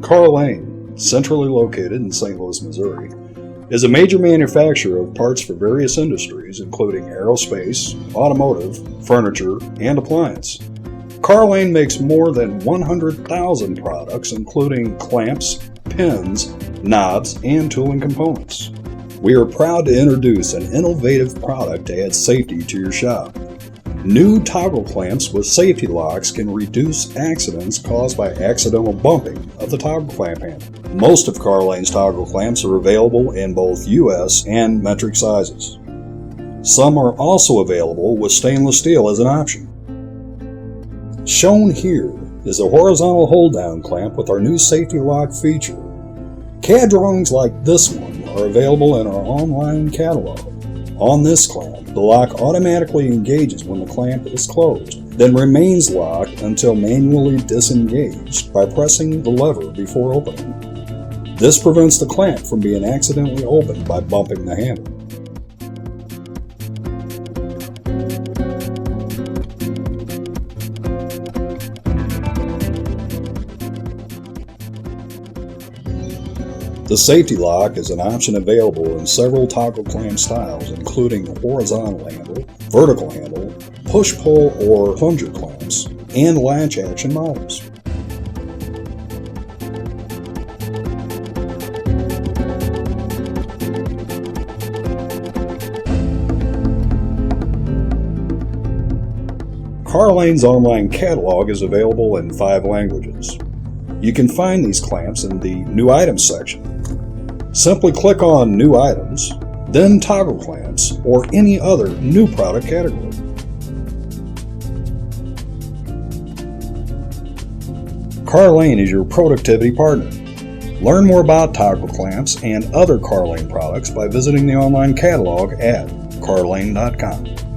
Carr Lane, centrally located in St. Louis, Missouri, is a major manufacturer of parts for various industries, including aerospace, automotive, furniture, and appliance. Carr Lane makes more than 100,000 products, including clamps, pins, knobs, and tooling components. We are proud to introduce an innovative product to add safety to your shop. New toggle clamps with safety locks can reduce accidents caused by accidental bumping of the toggle clamp handle. Most of Carr Lane's toggle clamps are available in both US and metric sizes. Some are also available with stainless steel as an option. Shown here is a horizontal hold-down clamp with our new safety lock feature. CAD drawings like this one are available in our online catalog. On this clamp, the lock automatically engages when the clamp is closed, then remains locked until manually disengaged by pressing the lever before opening. This prevents the clamp from being accidentally opened by bumping the handle. The safety lock is an option available in several toggle clamp styles, including horizontal handle, vertical handle, push-pull or plunger clamps, and latch action models. Carr Lane's online catalog is available in 5 languages. You can find these clamps in the New Items section. Simply click on New Items, then Toggle Clamps, or any other new product category. Carr Lane is your productivity partner. Learn more about toggle clamps and other Carr Lane products by visiting the online catalog at carlane.com.